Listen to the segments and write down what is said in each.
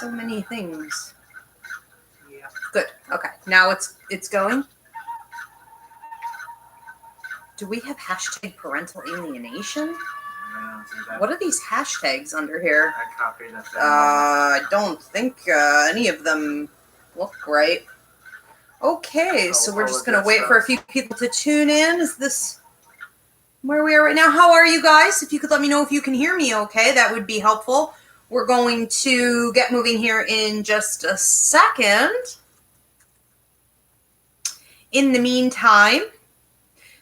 So many things. Yeah. Good. Okay. Now it's going. Do we have hashtag parental alienation? What are these hashtags under here? I copied it. I don't think any of them look right. Okay, so we're just going to wait for a few people to tune in. Is this where we are right now? How are you guys? If you could let me know if you can hear me okay, that would be helpful. We're going to get moving here in just a second. In the meantime,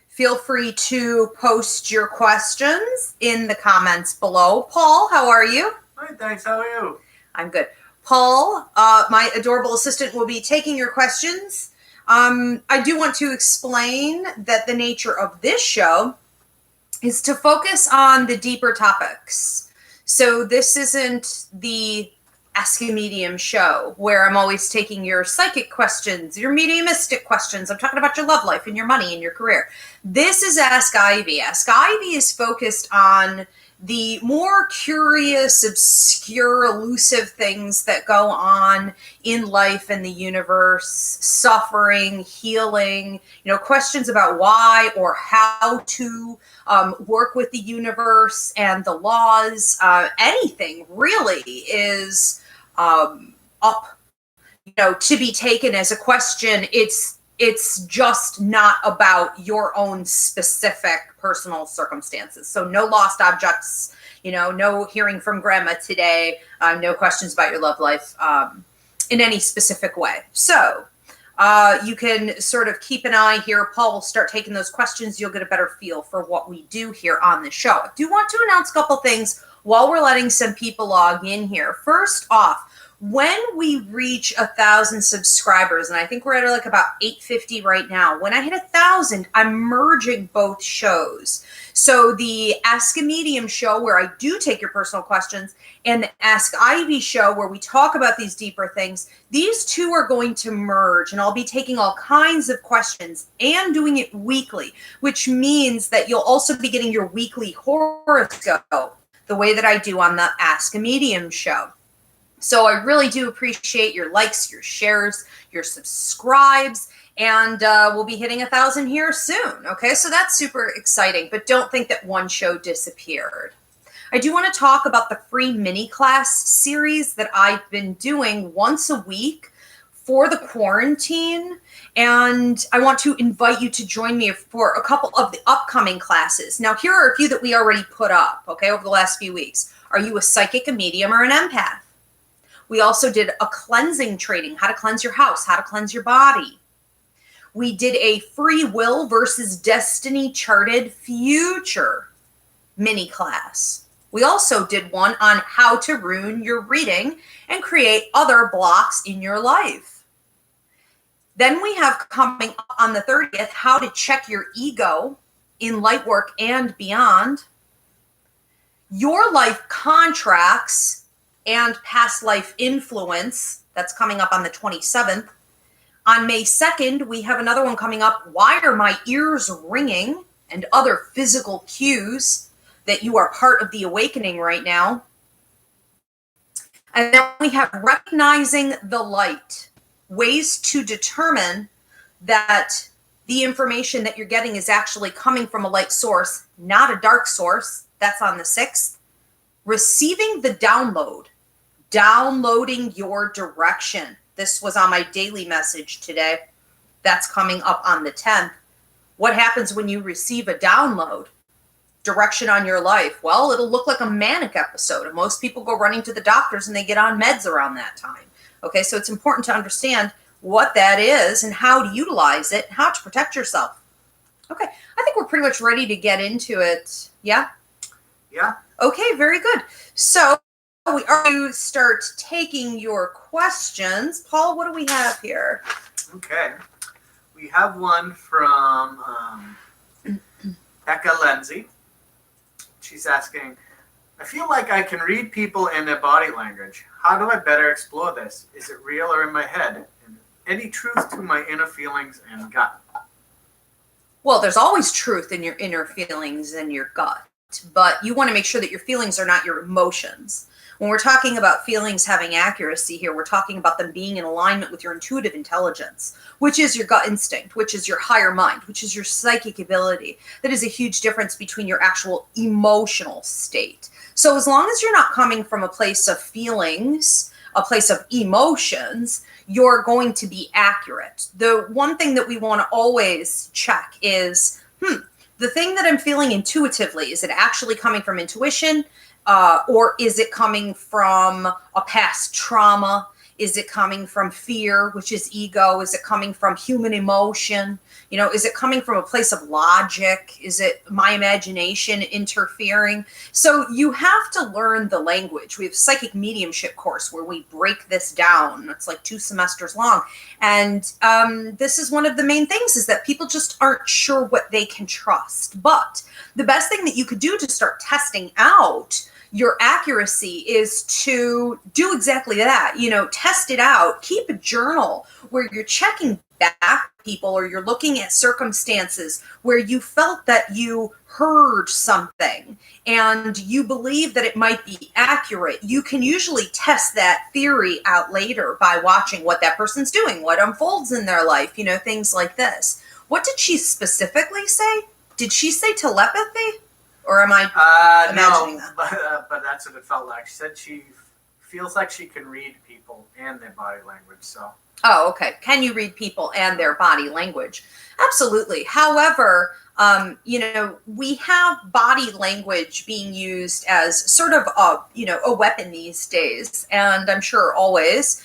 feel free to post your questions in the comments below. Paul, how are you? Hi, thanks. How are you? I'm good. Paul, my adorable assistant, will be taking your questions. I do want to explain that the nature of this show is to focus on the deeper topics. So this isn't the Ask a Medium show where I'm always taking your psychic questions, your mediumistic questions. I'm talking about your love life and your money and your career. This is Ask Ivy. Ask Ivy is focused on the more curious, obscure, elusive things that go on in life and the universe, suffering, healing, questions about why or how to work with the universe and the laws. Anything really is up, to be taken as a question. It's just not about your own specific personal circumstances. So no lost objects, no hearing from grandma today, no questions about your love life in any specific way. So you can sort of keep an eye here. Paul will start taking those questions. You'll get a better feel for what we do here on the show. I do want to announce a couple things while we're letting some people log in here. First off, when we reach 1,000 subscribers, and I think we're at like about 850 right now, when I hit 1,000, I'm merging both shows. So the Ask a Medium show, where I do take your personal questions, and the Ask Ivy show, where we talk about these deeper things, these two are going to merge, and I'll be taking all kinds of questions and doing it weekly, which means that you'll also be getting your weekly horoscope the way that I do on the Ask a Medium show. So I really do appreciate your likes, your shares, your subscribes, and we'll be hitting 1,000 here soon. Okay, so that's super exciting, but don't think that one show disappeared. I do want to talk about the free mini class series that I've been doing once a week for the quarantine, and I want to invite you to join me for a couple of the upcoming classes. Now, here are a few that we already put up, okay, over the last few weeks. Are you a psychic, a medium, or an empath? We also did a cleansing training, how to cleanse your house, how to cleanse your body. We did a free will versus destiny charted future mini class. We also did one on how to ruin your reading and create other blocks in your life. Then we have coming up on the 30th, how to check your ego in light work and beyond. Your life contracts and past life influence, that's coming up on the 27th. On May 2nd, we have another one coming up, why are my ears ringing, and other physical cues that you are part of the awakening right now. And then we have recognizing the light, ways to determine that the information that you're getting is actually coming from a light source, not a dark source. That's on the 6th. Receiving the download, downloading your direction. This was on my daily message today. That's coming up on the 10th. What happens when you receive a download? Direction on your life. Well, it'll look like a manic episode. And most people go running to the doctors and they get on meds around that time. Okay, so it's important to understand what that is and how to utilize it, how to protect yourself. Okay, I think we're pretty much ready to get into it. Yeah? Yeah. Okay, very good. So we are going to start taking your questions. Paul, what do we have here? Okay. We have one from Becca Lindsay. She's asking, I feel like I can read people in their body language. How do I better explore this? Is it real or in my head? And any truth to my inner feelings and gut? Well, there's always truth in your inner feelings and your gut. but you want to make sure that your feelings are not your emotions. When we're talking about feelings having accuracy here, we're talking about them being in alignment with your intuitive intelligence, which is your gut instinct, which is your higher mind, which is your psychic ability. That is a huge difference between your actual emotional state. So as long as you're not coming from a place of feelings, a place of emotions, you're going to be accurate. The one thing that we want to always check is, the thing that I'm feeling intuitively, is it actually coming from intuition? Or is it coming from a past trauma? Is it coming from fear, which is ego? Is it coming from human emotion? Is it coming from a place of logic? Is it my imagination interfering? So you have to learn the language. We have a psychic mediumship course where we break this down. It's like 2 semesters long. And this is one of the main things, is that people just aren't sure what they can trust. But the best thing that you could do to start testing out your accuracy is to do exactly that. Test it out. Keep a journal where you're checking back people, or you're looking at circumstances where you felt that you heard something and you believe that it might be accurate. You can usually test that theory out later by watching what that person's doing, what unfolds in their life, things like this. What did she specifically say? Did she say telepathy? Or am I imagining that? But that's what it felt like. She said she feels like she can read people and their body language. So. Oh, okay. Can you read people and their body language? Absolutely. However, we have body language being used as sort of a weapon these days. And I'm sure always,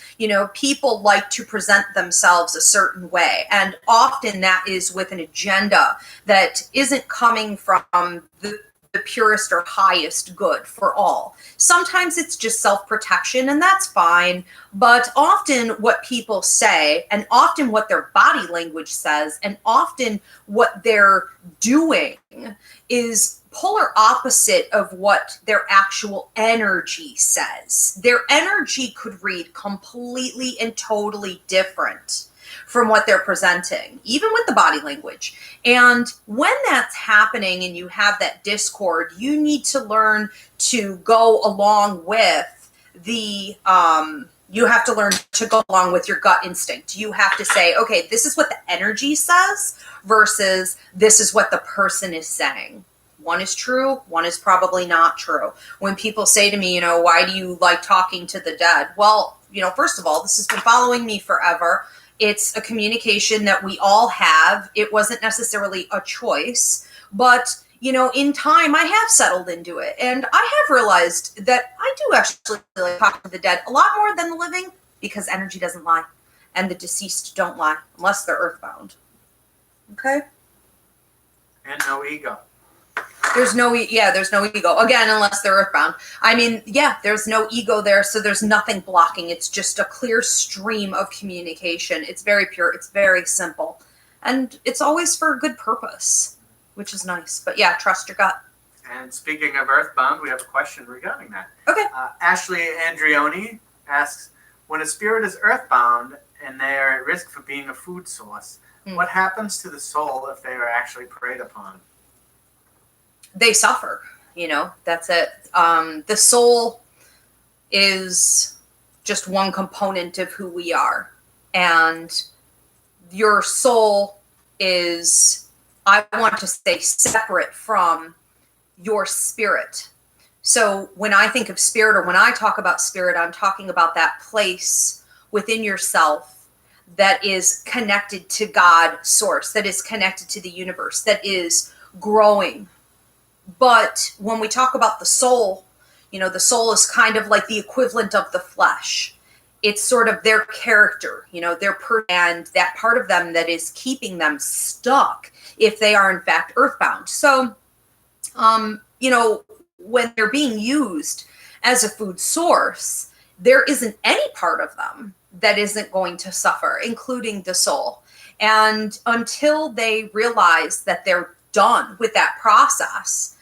people like to present themselves a certain way. And often that is with an agenda that isn't coming from the purest or highest good for all. Sometimes it's just self-protection, and that's fine. But often what people say, and often what their body language says, and often what they're doing is polar opposite of what their actual energy says. Their energy could read completely and totally different from what they're presenting, even with the body language. And when that's happening and you have that discord, you need to learn to go along with you have to learn to go along with your gut instinct. You have to say, okay, this is what the energy says versus this is what the person is saying. One is true, one is probably not true. When people say to me, why do you like talking to the dead? Well, first of all, this has been following me forever. It's a communication that we all have. It wasn't necessarily a choice, but in time I have settled into it. And I have realized that I do actually like talk to the dead a lot more than the living, because energy doesn't lie and the deceased don't lie unless they're earthbound. Okay? And no ego. There's no ego. Again, unless they're earthbound. There's no ego there, so there's nothing blocking. It's just a clear stream of communication. It's very pure. It's very simple. And it's always for a good purpose, which is nice. But yeah, trust your gut. And speaking of earthbound, we have a question regarding that. Okay. Ashley Andrioni asks, when a spirit is earthbound and they are at risk for being a food source, what happens to the soul if they are actually preyed upon? They suffer, that's it. The soul is just one component of who we are. And your soul is, I want to say, separate from your spirit. So when I think of spirit, or when I talk about spirit, I'm talking about that place within yourself that is connected to God source, that is connected to the universe, that is growing. But when we talk about the soul, the soul is kind of like the equivalent of the flesh. It's sort of their character, and that part of them that is keeping them stuck if they are in fact earthbound. So, when they're being used as a food source, there isn't any part of them that isn't going to suffer, including the soul. And until they realize that they're done with that process,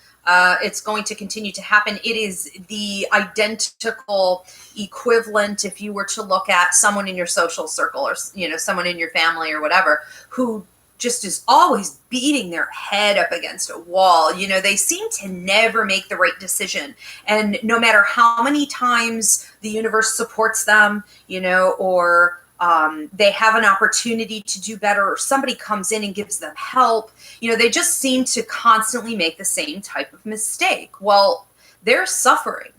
it's going to continue to happen. It is the identical equivalent if you were to look at someone in your social circle, or someone in your family or whatever, who just is always beating their head up against a wall. You know, they seem to never make the right decision. And no matter how many times the universe supports them, you know, or they have an opportunity to do better, or somebody comes in and gives them help, you know, they just seem to constantly make the same type of mistake. Well, they're suffering.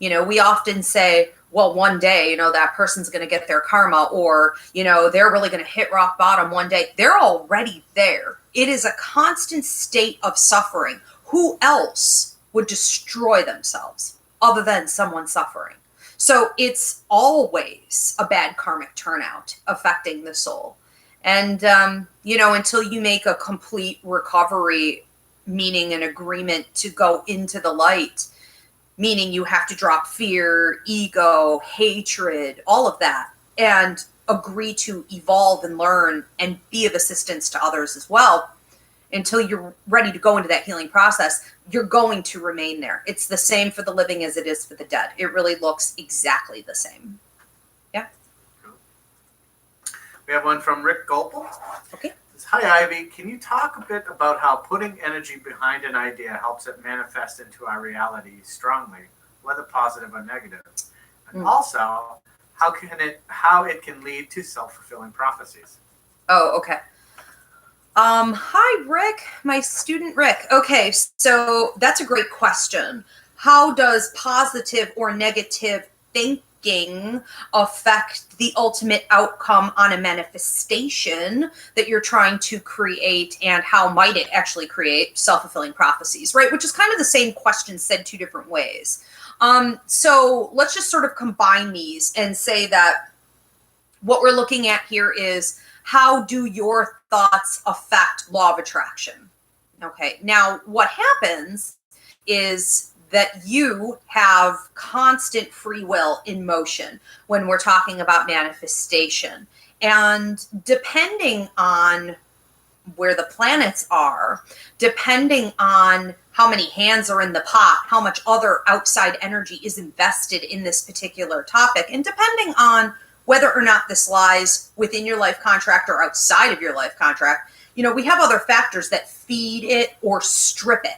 You know, we often say, well, one day, you know, that person's going to get their karma, or, you know, they're really going to hit rock bottom one day. They're already there. It is a constant state of suffering. Who else would destroy themselves other than someone suffering? So it's always a bad karmic turnout affecting the soul. And, you know, until you make a complete recovery, meaning an agreement to go into the light, meaning you have to drop fear, ego, hatred, all of that, and agree to evolve and learn and be of assistance to others as well, until you're ready to go into that healing process, you're going to remain there. It's the same for the living as it is for the dead. It really looks exactly the same. Yeah. We have one from Rick Gopal. Okay. Hi, Ivy. Can you talk a bit about how putting energy behind an idea helps it manifest into our reality strongly, whether positive or negative? And also, how it can lead to self-fulfilling prophecies? Oh, okay. Hi, Rick, my student Rick. Okay, so that's a great question. How does positive or negative thinking affect the ultimate outcome on a manifestation that you're trying to create, and how might it actually create self-fulfilling prophecies, right? Which is kind of the same question said two different ways. So let's just sort of combine these and say that what we're looking at here is, how do your thoughts affect law of attraction? Okay, now what happens is that you have constant free will in motion when we're talking about manifestation. And depending on where the planets are, depending on how many hands are in the pot, how much other outside energy is invested in this particular topic, and depending on whether or not this lies within your life contract or outside of your life contract, you know, we have other factors that feed it or strip it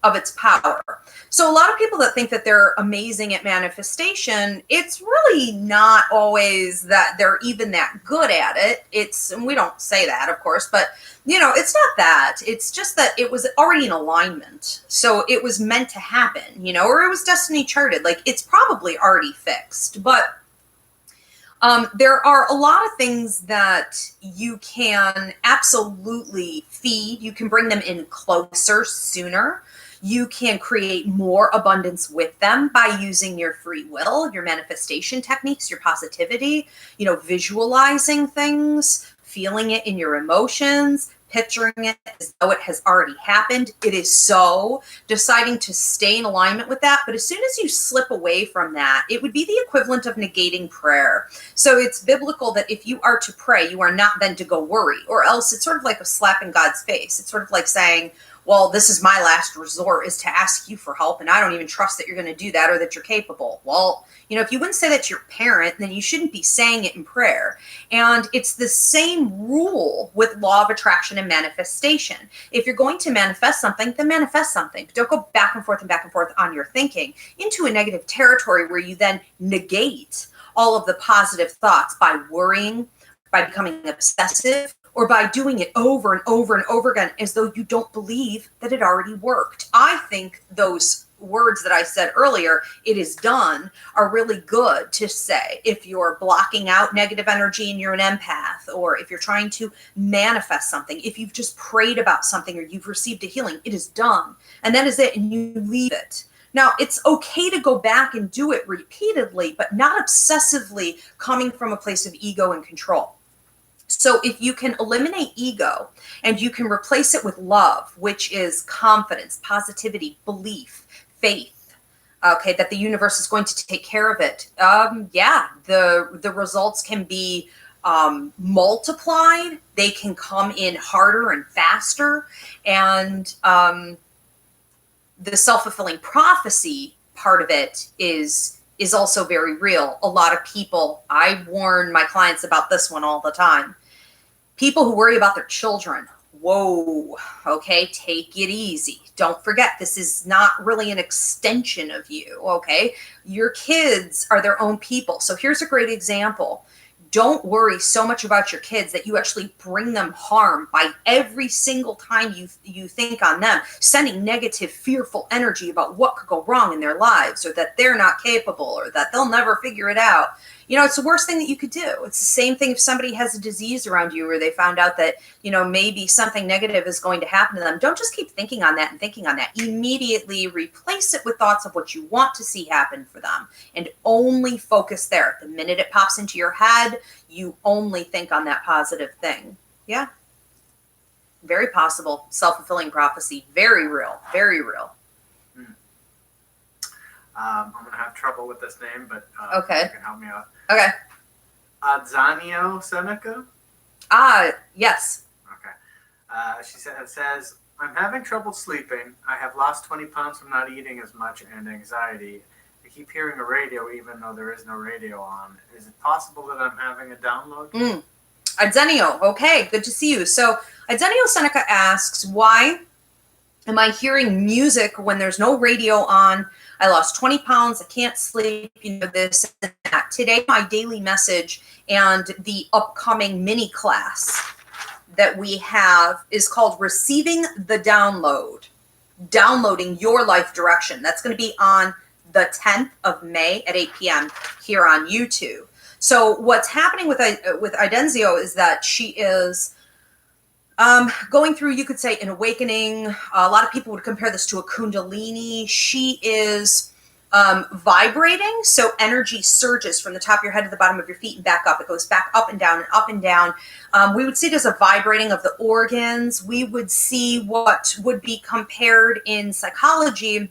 of its power. So a lot of people that think that they're amazing at manifestation, it's really not always that they're even that good at it. And we don't say that, of course, but you know, it's not that. It's just that it was already in alignment. So it was meant to happen, you know, or it was destiny charted. Like, it's probably already fixed. But there are a lot of things that you can absolutely feed. You can bring them in closer, sooner. You can create more abundance with them by using your free will, your manifestation techniques, your positivity, you know, visualizing things, feeling it in your emotions, picturing it as though it has already happened. It is so, deciding to stay in alignment with that. But as soon as you slip away from that, it would be the equivalent of negating prayer. So it's biblical that if you are to pray, you are not then to go worry, or else it's sort of like a slap in God's face. It's sort of like saying, well, this is my last resort, is to ask you for help, and I don't even trust that you're going to do that or that you're capable. Well, you know, if you wouldn't say that to your parent, then you shouldn't be saying it in prayer. And it's the same rule with law of attraction and manifestation. If you're going to manifest something, then manifest something. But don't go back and forth on your thinking into a negative territory where you then negate all of the positive thoughts by worrying, by becoming obsessive, or by doing it over and over and over again as though you don't believe that it already worked. I think those words that I said earlier, it is done, are really good to say if you're blocking out negative energy and you're an empath, or if you're trying to manifest something, if you've just prayed about something or you've received a healing, it is done. And that is it, and you leave it. Now, it's okay to go back and do it repeatedly, but not obsessively coming from a place of ego and control. So if you can eliminate ego and you can replace it with love, which is confidence, positivity, belief, faith, okay, that the universe is going to take care of it, the results can be multiplied. They can come in harder and faster. And the self-fulfilling prophecy part of it is also very real. A lot of people, I warn my clients about this one all the time. People who worry about their children. Whoa, okay, take it easy. Don't forget, this is not really an extension of you, okay? Your kids are their own people. So here's a great example. Don't worry so much about your kids that you actually bring them harm by every single time you think on them, sending negative, fearful energy about what could go wrong in their lives, or that they're not capable, or that they'll never figure it out. You know, it's the worst thing that you could do. It's the same thing if somebody has a disease around you, or they found out that, you know, maybe something negative is going to happen to them. Don't just keep thinking on that and thinking on that. Immediately replace it with thoughts of what you want to see happen for them, and only focus there. The minute it pops into your head, you only think on that positive thing. Yeah. Very possible. Self-fulfilling prophecy. Very real. Very real. I'm going to have trouble with this name, but okay. You can help me out. Okay. Adzanio Seneca? Yes. Okay. She says, I'm having trouble sleeping. I have lost 20 pounds from not eating as much and anxiety. I keep hearing a radio even though there is no radio on. Is it possible that I'm having a download? Adzanio, okay, good to see you. So Adzanio Seneca asks, why am I hearing music when there's no radio on? I lost 20 pounds. I can't sleep, you know, this and that. Today, my daily message and the upcoming mini class that we have is called Receiving the Download, Downloading Your Life Direction. That's going to be on the 10th of May at 8 p.m. here on YouTube. So what's happening with Adzanio is that she is going through, you could say, an awakening. A lot of people would compare this to a kundalini. She is vibrating, so energy surges from the top of your head to the bottom of your feet and back up. It goes back up and down and up and down. We would see it as a vibrating of the organs. We would see what would be compared in psychology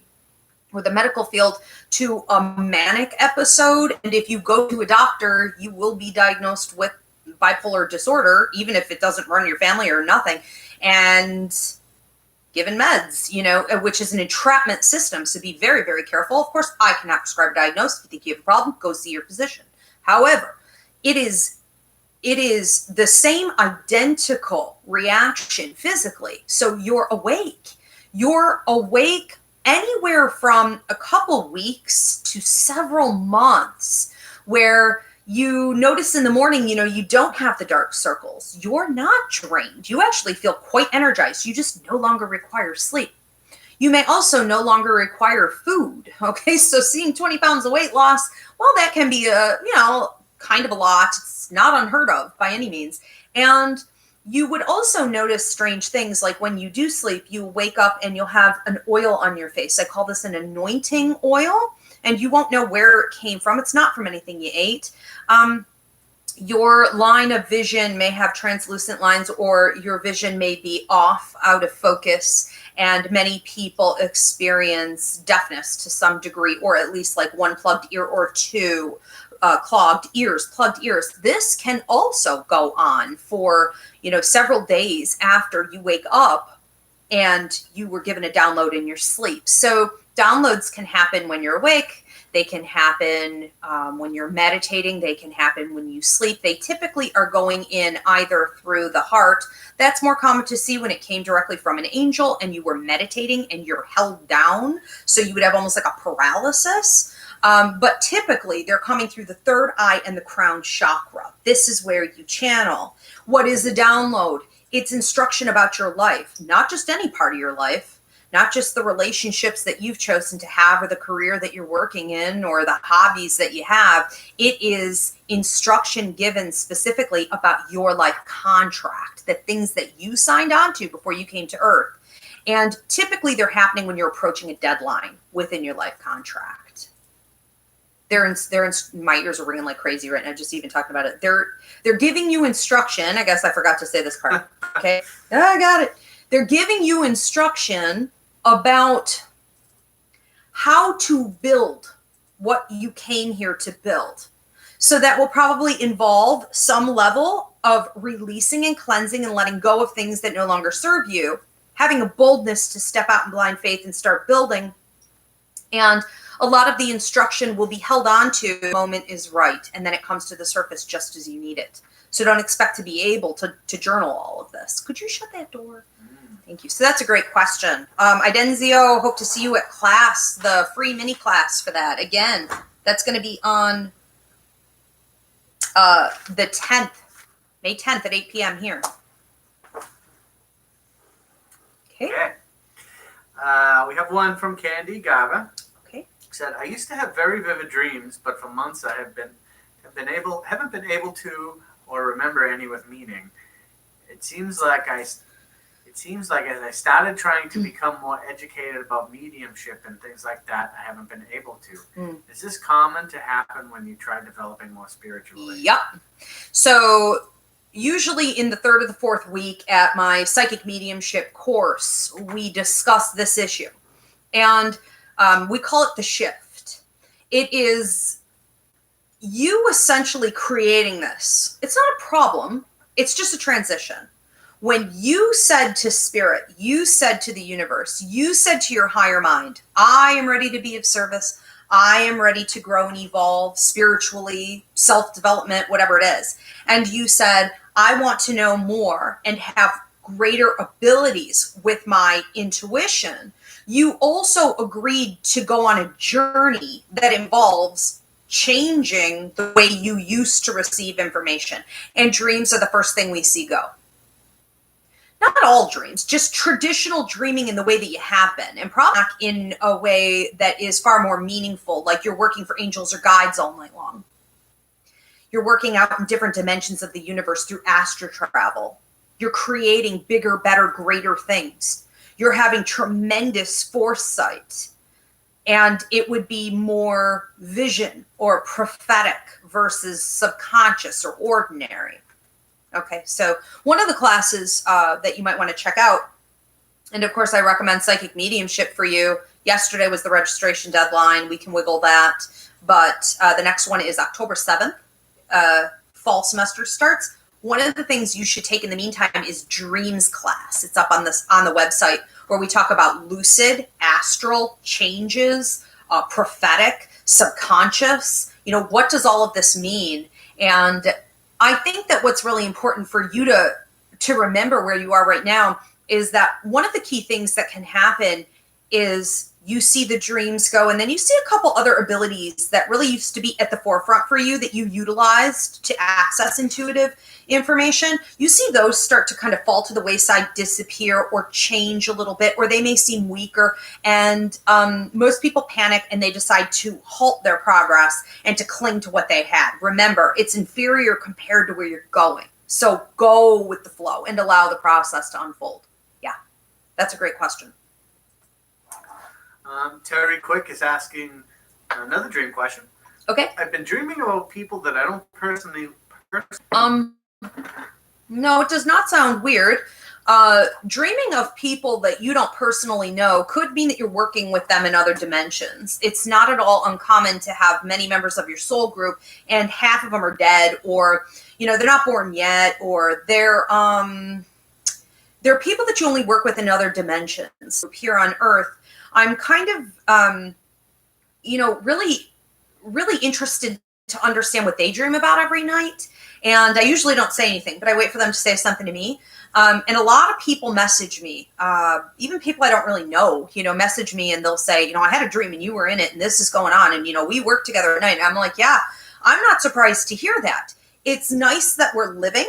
or the medical field to a manic episode. And if you go to a doctor, you will be diagnosed with bipolar disorder, even if it doesn't run your family or nothing, and given meds, you know, which is an entrapment system. So be very, very careful. Of course, I cannot prescribe a diagnosis. If you think you have a problem, go see your physician. However, it is the same identical reaction physically. So you're awake. You're awake anywhere from a couple weeks to several months, where you notice in the morning, you know, you don't have the dark circles. You're not drained. You actually feel quite energized. You just no longer require sleep. You may also no longer require food. Okay, so seeing 20 pounds of weight loss, well, that can be kind of a lot. It's not unheard of by any means. And you would also notice strange things, like when you do sleep, you wake up and you'll have an oil on your face. I call this an anointing oil, and you won't know where it came from. It's not from anything you ate. Your line of vision may have translucent lines, or your vision may be off, out of focus. And many people experience deafness to some degree, or at least like one plugged ear or two plugged ears. This can also go on for, you know, several days after you wake up and you were given a download in your sleep. So downloads can happen when you're awake. They can happen when you're meditating. They can happen when you sleep. They typically are going in either through the heart. That's more common to see when it came directly from an angel and you were meditating and you're held down. So you would have almost like a paralysis. But typically they're coming through the third eye and the crown chakra. This is where you channel. What is a download? It's instruction about your life, not just any part of your life, not just the relationships that you've chosen to have, or the career that you're working in, or the hobbies that you have. It is instruction given specifically about your life contract, the things that you signed on to before you came to Earth. And typically they're happening when you're approaching a deadline within your life contract. My ears are ringing like crazy right now, just even talking about it. They're giving you instruction. I guess I forgot to say this part. Okay. I got it. They're giving you instruction about how to build what you came here to build. So that will probably involve some level of releasing and cleansing and letting go of things that no longer serve you, having a boldness to step out in blind faith and start building, and a lot of the instruction will be held on to the moment is right, and then it comes to the surface just as you need it. So don't expect to be able to journal all of this. Could you shut that door? Thank you. So that's a great question. Idenzio, hope to see you at class, the free mini class for that. Again, that's going to be on the 10th, May 10th at 8 p.m. here. Okay. We have one from Candy Gava. Okay. Said, I used to have very vivid dreams, but for months I haven't been able to or remember any with meaning. It seems like as I started trying to become more educated about mediumship and things like that, I haven't been able to. Is this common to happen when you try developing more spiritually? Yep. So usually in the 3rd or the 4th week at my psychic mediumship course, we discuss this issue. And we call it the shift. It is you essentially creating this. It's not a problem. It's just a transition. When you said to spirit, you said to the universe, you said to your higher mind, I am ready to be of service. I am ready to grow and evolve spiritually, self-development, whatever it is. And you said, I want to know more and have greater abilities with my intuition. You also agreed to go on a journey that involves changing the way you used to receive information. And dreams are the first thing we see go. Not all dreams, just traditional dreaming in the way that you have been, and probably in a way that is far more meaningful, like you're working for angels or guides all night long. You're working out in different dimensions of the universe through astral travel. You're creating bigger, better, greater things. You're having tremendous foresight, and it would be more vision or prophetic versus subconscious or ordinary. Okay, so one of the classes that you might want to check out, and of course I recommend Psychic Mediumship for you. Yesterday was the registration deadline. We can wiggle that. But the next one is October 7th. Fall semester starts. One of the things you should take in the meantime is Dreamz class. It's up on the website where we talk about lucid, astral, changes, prophetic, subconscious. You know, what does all of this mean? And I think that what's really important for you to remember where you are right now is that one of the key things that can happen is you see the dreams go, and then you see a couple other abilities that really used to be at the forefront for you that you utilized to access intuitive information. You see those start to kind of fall to the wayside, disappear, or change a little bit, or they may seem weaker. And most people panic and they decide to halt their progress and to cling to what they had. Remember, it's inferior compared to where you're going. So go with the flow and allow the process to unfold. Yeah, that's a great question. Terry Quick is asking another dream question. Okay. I've been dreaming about people that I don't personally. No, it does not sound weird. Dreaming of people that you don't personally know could mean that you're working with them in other dimensions. It's not at all uncommon to have many members of your soul group and half of them are dead, or, you know, they're not born yet, or they're people that you only work with in other dimensions. Here on Earth, I'm kind of, really, really interested to understand what they dream about every night. And I usually don't say anything, but I wait for them to say something to me. And a lot of people message me, even people I don't really know, message me and they'll say, I had a dream and you were in it and this is going on. And, we work together at night. And I'm like, yeah, I'm not surprised to hear that. It's nice that we're living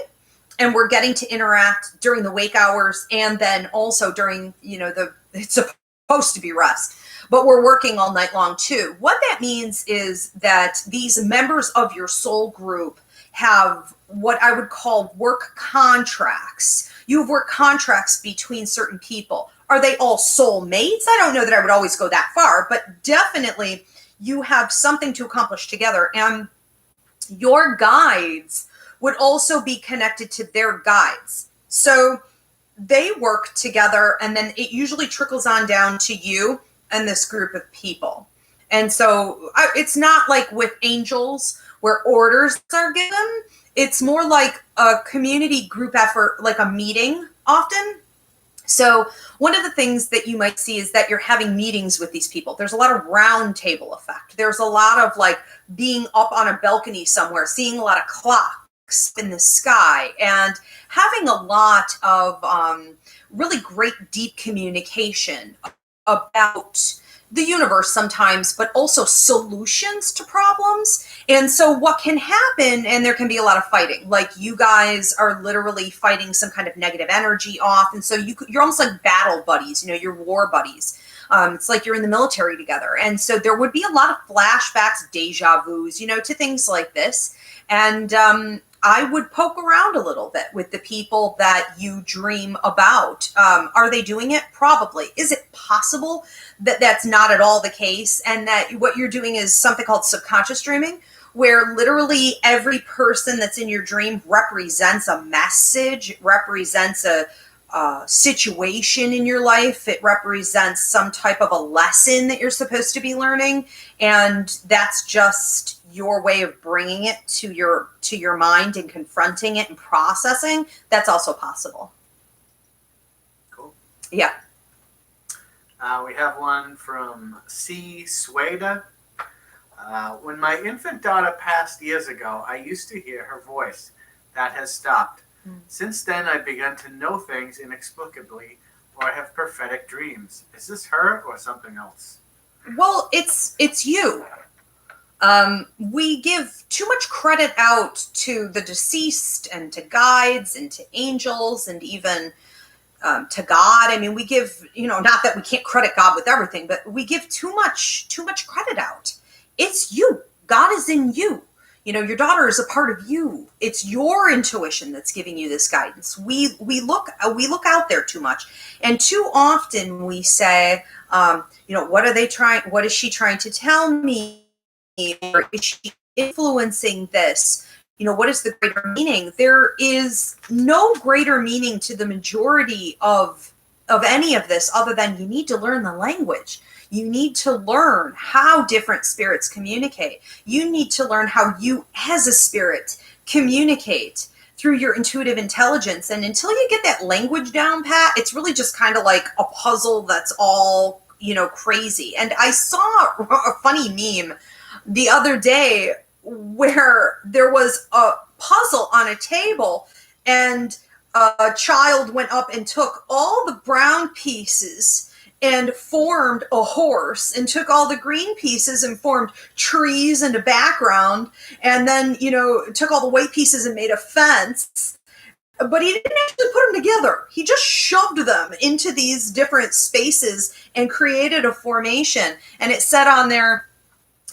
and we're getting to interact during the wake hours. And then also during, it's supposed to be rest, but we're working all night long too. What that means is that these members of your soul group have what I would call work contracts. You have work contracts between certain people. Are they all soul mates? I don't know that I would always go that far, but definitely you have something to accomplish together. And your guides would also be connected to their guides. So they work together and then it usually trickles on down to you and this group of people. And so it's not like with angels where orders are given. It's more like a community group effort, like a meeting often. So one of the things that you might see is that you're having meetings with these people. There's a lot of roundtable effect. There's a lot of like being up on a balcony somewhere, seeing a lot of clocks in the sky, and having a lot of really great deep communication about the universe sometimes, but also solutions to problems. And so what can happen, and there can be a lot of fighting, like you guys are literally fighting some kind of negative energy off. And so you're almost like battle buddies, you're war buddies. It's like you're in the military together. And so there would be a lot of flashbacks, deja vus, to things like this. And I would poke around a little bit with the people that you dream about. Are they doing it? Probably. Is it possible that that's not at all the case, and that what you're doing is something called subconscious dreaming, where literally every person that's in your dream represents a message, represents a situation in your life. It represents some type of a lesson that you're supposed to be learning, and that's just your way of bringing it to your mind and confronting it and processing. That's also possible. Cool. Yeah. We have one from C. Sueda. When my infant daughter passed years ago, I used to hear her voice. That has stopped. Since then, I've begun to know things inexplicably or have prophetic dreams. Is this her or something else? Well, it's you. We give too much credit out to the deceased and to guides and to angels and even to God. I mean, we give, not that we can't credit God with everything, but we give too much credit out. It's you. God is in you. Your daughter is a part of you. It's your intuition that's giving you this guidance. We look out there too much, and too often we say, what are they trying? What is she trying to tell me? Or is she influencing this? What is the greater meaning? There is no greater meaning to the majority of any of this other than you need to learn the language. You need to learn how different spirits communicate. You need to learn how you as a spirit communicate through your intuitive intelligence. And until you get that language down pat, it's really just kind of like a puzzle that's all, crazy. And I saw a funny meme the other day where there was a puzzle on a table, and a child went up and took all the brown pieces and formed a horse, and took all the green pieces and formed trees and a background, and then, took all the white pieces and made a fence. But he didn't actually put them together. He just shoved them into these different spaces and created a formation. And it said on there,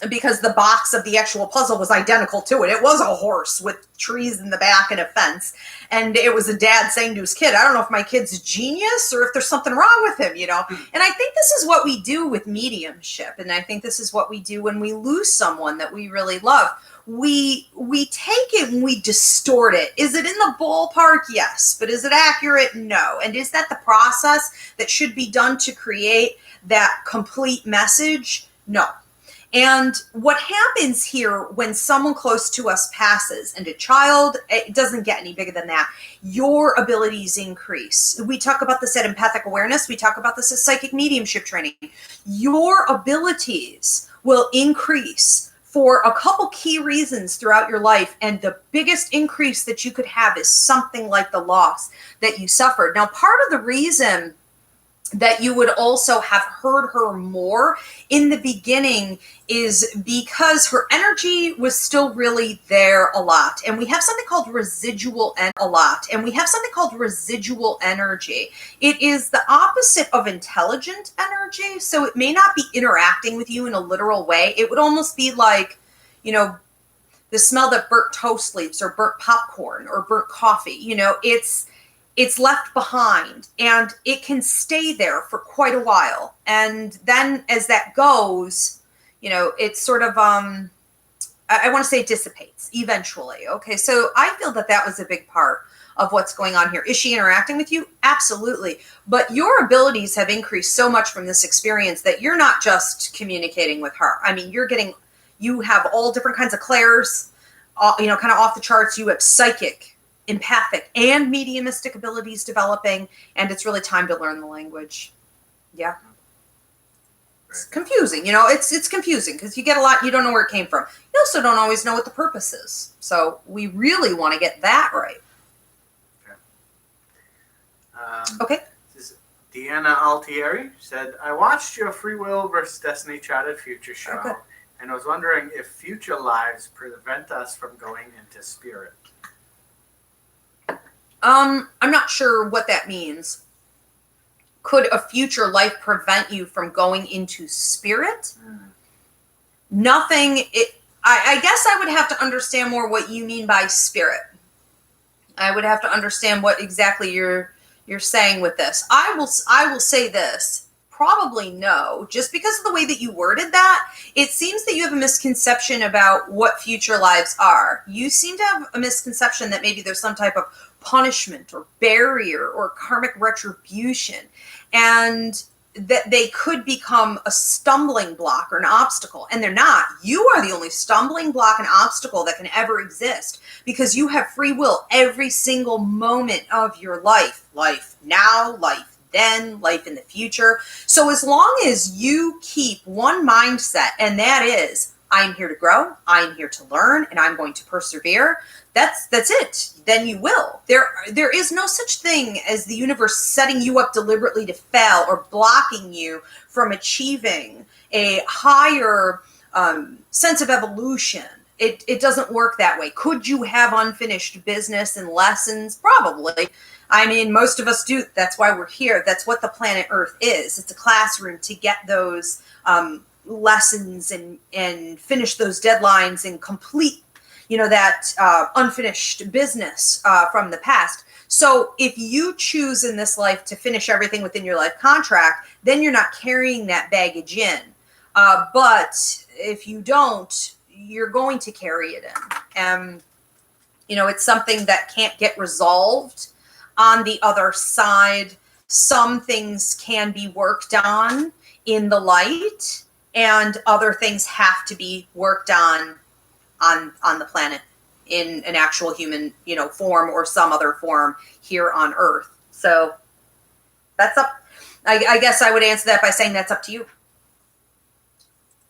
because the box of the actual puzzle was identical to it. It was a horse with trees in the back and a fence. And it was a dad saying to his kid, I don't know if my kid's a genius or if there's something wrong with him, And I think this is what we do with mediumship. And I think this is what we do when we lose someone that we really love. We take it and we distort it. Is it in the ballpark? Yes. But is it accurate? No. And is that the process that should be done to create that complete message? No. And what happens here when someone close to us passes, and a child, it doesn't get any bigger than that, your abilities increase. We talk about this at Empathic Awareness. We talk about this at Psychic Mediumship Training. Your abilities will increase for a couple key reasons throughout your life. And the biggest increase that you could have is something like the loss that you suffered. Now, part of the reason that you would also have heard her more in the beginning is because her energy was still really there a lot. And we have something called residual energy. It is the opposite of intelligent energy. So it may not be interacting with you in a literal way. It would almost be like, the smell that burnt toast leaves or burnt popcorn or burnt coffee. It's left behind, and it can stay there for quite a while. And then as that goes, it's sort of, I want to say it dissipates eventually. Okay. So I feel that was a big part of what's going on here. Is she interacting with you? Absolutely. But your abilities have increased so much from this experience that you're not just communicating with her. I mean, you have all different kinds of clairs, kind of off the charts. You have psychic empathic and mediumistic abilities developing, and it's really time to learn the language. Yeah. It's confusing, you know, it's confusing because you get a lot, you don't know where it came from. You also don't always know what the purpose is. So we really want to get that right. Okay. This is Deanna Altieri said, I watched your Free Will versus Destiny Chatted Future show, okay, and I was wondering if future lives prevent us from going into spirit. I'm not sure what that means. Could a future life prevent you from going into spirit? Nothing. I guess I would have to understand more what you mean by spirit. I would have to understand what exactly you're saying with this. I will say this. Probably no. Just because of the way that you worded that, it seems that you have a misconception about what future lives are. You seem to have a misconception that maybe there's some type of punishment or barrier or karmic retribution, and that they could become a stumbling block or an obstacle, and they're not. You are the only stumbling block and obstacle that can ever exist, because you have free will every single moment of your life. Life now, life then, life in the future. So as long as you keep one mindset, and that is, I'm here to grow, I'm here to learn, and I'm going to persevere, that's it. Then you will. There is no such thing as the universe setting you up deliberately to fail or blocking you from achieving a higher sense of evolution. It doesn't work that way. Could you have unfinished business and lessons? Probably. I mean, most of us do. That's why we're here. That's what the planet Earth is. It's a classroom to get those lessons and finish those deadlines and complete, you know, that unfinished business from the past. So if you choose in this life to finish everything within your life contract, then you're not carrying that baggage in. But if you don't, you're going to carry it in. And, you know, it's something that can't get resolved on the other side. Some things can be worked on in the light, and other things have to be worked on the planet in an actual human, you know, form or some other form here on Earth. So that's up. I guess I would answer that by saying that's up to you.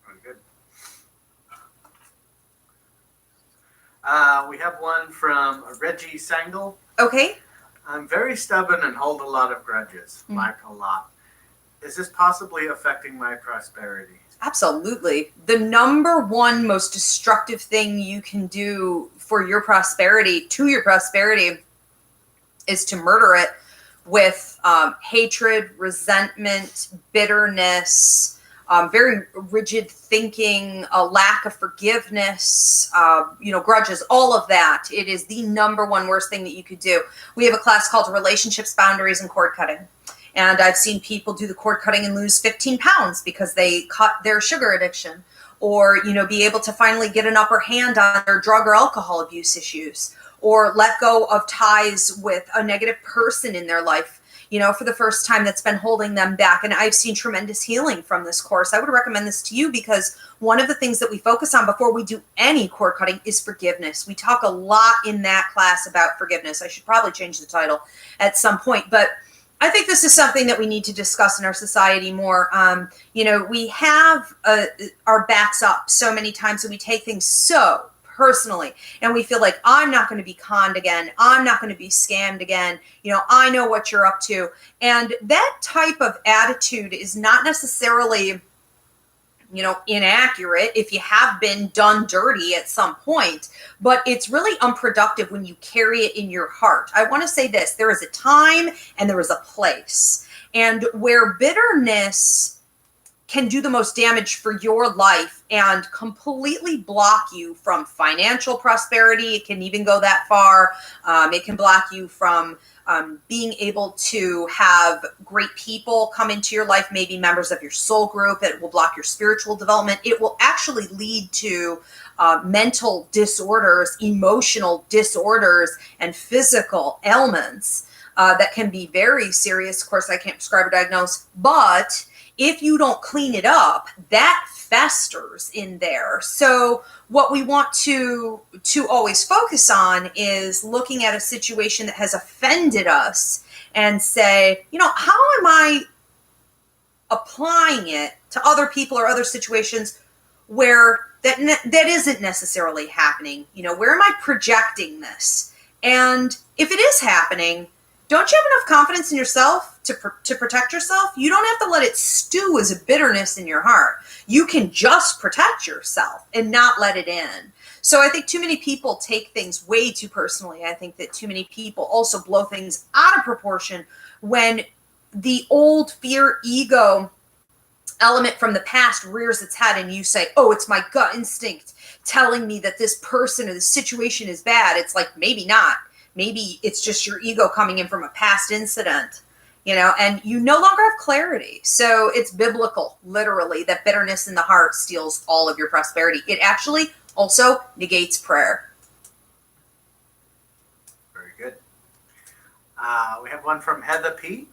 Very good. We have one from Reggie Sangle. Okay. I'm very stubborn and hold a lot of grudges, like a lot. Is this possibly affecting my prosperity? Absolutely. The number one most destructive thing you can do for your prosperity, to your prosperity, is to murder it with hatred, resentment, bitterness, very rigid thinking, a lack of forgiveness, you know, grudges, all of that. It is the number one worst thing that you could do. We have a class called Relationships, Boundaries, and Cord Cutting. And I've seen people do the cord cutting and lose 15 pounds because they cut their sugar addiction, or, you know, be able to finally get an upper hand on their drug or alcohol abuse issues, or let go of ties with a negative person in their life, you know, for the first time, that's been holding them back. And I've seen tremendous healing from this course. I would recommend this to you because one of the things that we focus on before we do any cord cutting is forgiveness. We talk a lot in that class about forgiveness. I should probably change the title at some point, but I think this is something that we need to discuss in our society more. You know, we have our backs up so many times, and we take things so personally, and we feel like, I'm not going to be conned again. I'm not going to be scammed again. You know, I know what you're up to. And that type of attitude is not necessarily, you know, inaccurate if you have been done dirty at some point, but it's really unproductive when you carry it in your heart. I want to say this, there is a time and there is a place, and where bitterness can do the most damage for your life and completely block you from financial prosperity. It can even go that far. It can block you from being able to have great people come into your life, maybe members of your soul group. It will block your spiritual development. It will actually lead to mental disorders, emotional disorders, and physical ailments that can be very serious. Of course, I can't prescribe or diagnose, but if you don't clean it up, that festers in there. So what we want to always focus on is looking at a situation that has offended us and say, how am I applying it to other people or other situations where that isn't necessarily happening? Where am I projecting this? And if it is happening, don't you have enough confidence in yourself to protect yourself? You don't have to let it stew as a bitterness in your heart. You can just protect yourself and not let it in. So I think too many people take things way too personally. I think that too many people also blow things out of proportion when the old fear, ego element from the past rears its head and you say, oh, it's my gut instinct telling me that this person or the situation is bad. It's like, maybe not. Maybe it's just your ego coming in from a past incident, and you no longer have clarity. So it's biblical, literally, that bitterness in the heart steals all of your prosperity. It actually also negates prayer. Very good. We have one from Heather P.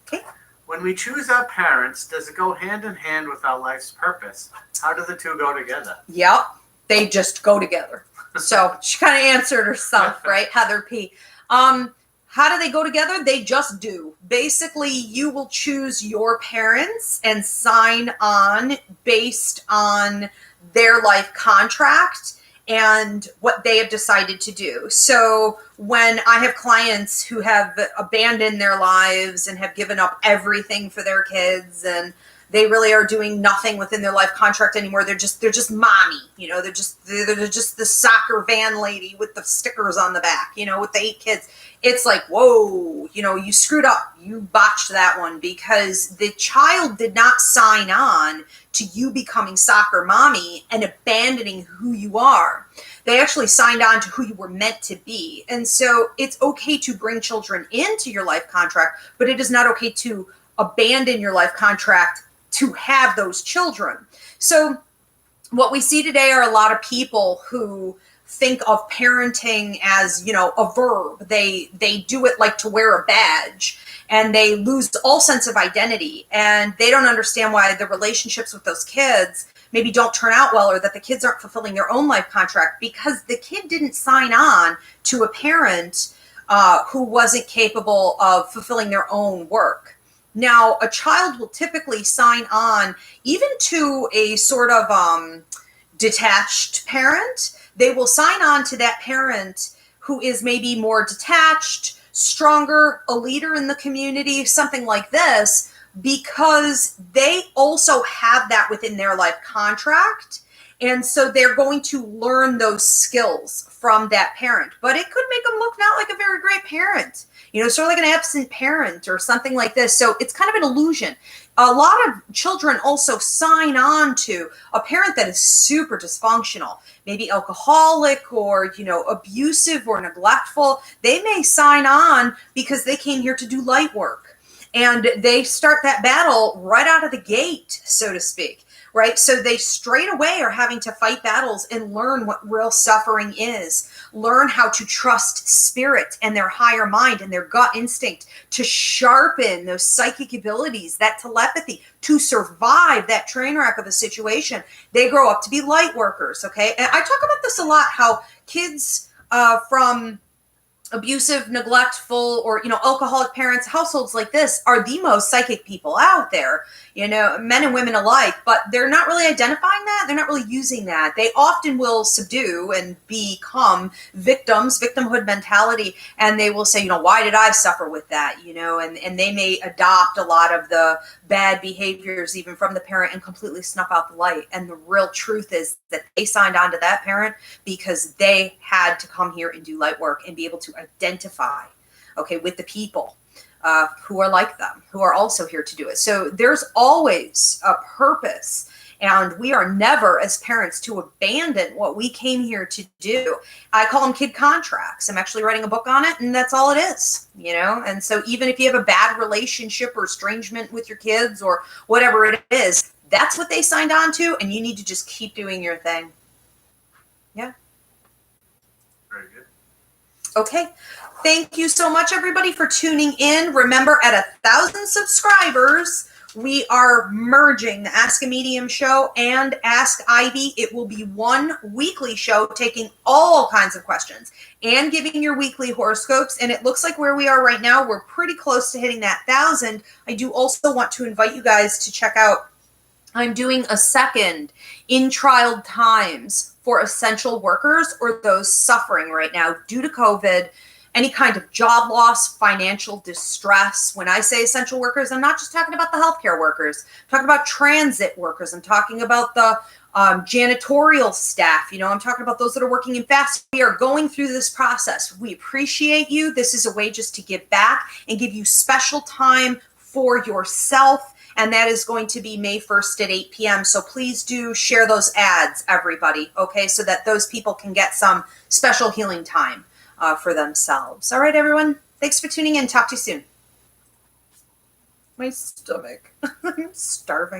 Okay. When we choose our parents, does it go hand in hand with our life's purpose? How do the two go together? Yep. They just go together. So she kind of answered herself, right? Heather P. How do they go together? They just do. Basically, you will choose your parents and sign on based on their life contract and what they have decided to do. So when I have clients who have abandoned their lives and have given up everything for their kids, and they really are doing nothing within their life contract anymore. They're just mommy, they're just the soccer van lady with the stickers on the back, with the 8 kids. It's like, whoa, you screwed up. You botched that one because the child did not sign on to you becoming soccer mommy and abandoning who you are. They actually signed on to who you were meant to be. And so it's okay to bring children into your life contract, but it is not okay to abandon your life contract to have those children. So what we see today are a lot of people who think of parenting as, a verb. They do it like to wear a badge, and they lose all sense of identity, and they don't understand why the relationships with those kids maybe don't turn out well, or that the kids aren't fulfilling their own life contract because the kid didn't sign on to a parent who wasn't capable of fulfilling their own work. Now, a child will typically sign on even to a sort of detached parent. They will sign on to that parent who is maybe more detached, stronger, a leader in the community, something like this, because they also have that within their life contract. And so they're going to learn those skills from that parent. But it could make them look not like a very great parent, sort of like an absent parent or something like this. So it's kind of an illusion. A lot of children also sign on to a parent that is super dysfunctional, maybe alcoholic or, abusive or neglectful. They may sign on because they came here to do light work. And they start that battle right out of the gate, so to speak. Right? So they straight away are having to fight battles and learn what real suffering is, learn how to trust spirit and their higher mind and their gut instinct to sharpen those psychic abilities, that telepathy, to survive that train wreck of a situation. They grow up to be light workers, okay? And I talk about this a lot, how kids from abusive, neglectful, or, alcoholic parents, households like this are the most psychic people out there, men and women alike, but they're not really identifying that. They're not really using that. They often will subdue and become victims, victimhood mentality, and they will say, why did I suffer with that, and they may adopt a lot of the bad behaviors even from the parent and completely snuff out the light. And the real truth is that they signed on to that parent because they had to come here and do light work and be able to identify, with the people who are like them, who are also here to do it. So there's always a purpose, and we are never, as parents, to abandon what we came here to do. I call them kid contracts. I'm actually writing a book on it, and that's all it is, And so even if you have a bad relationship or estrangement with your kids or whatever it is, that's what they signed on to, and you need to just keep doing your thing. Yeah. Very good. Okay. Thank you so much, everybody, for tuning in. Remember, at 1,000 subscribers, we are merging the Ask a Medium show and Ask Ivy. It will be one weekly show taking all kinds of questions and giving your weekly horoscopes. And it looks like where we are right now, we're pretty close to hitting that 1,000. I do also want to invite you guys to check out, I'm doing a second in trial times for essential workers or those suffering right now due to COVID, any kind of job loss, financial distress. When I say essential workers, I'm not just talking about the healthcare workers. I'm talking about transit workers. I'm talking about the janitorial staff. You know, I'm talking about those that are working in fast. We are going through this process. We appreciate you. This is a way just to give back and give you special time for yourself. And that is going to be May 1st at 8 p.m. So please do share those ads, everybody, okay, so that those people can get some special healing time for themselves. All right, everyone. Thanks for tuning in. Talk to you soon. My stomach. I'm starving.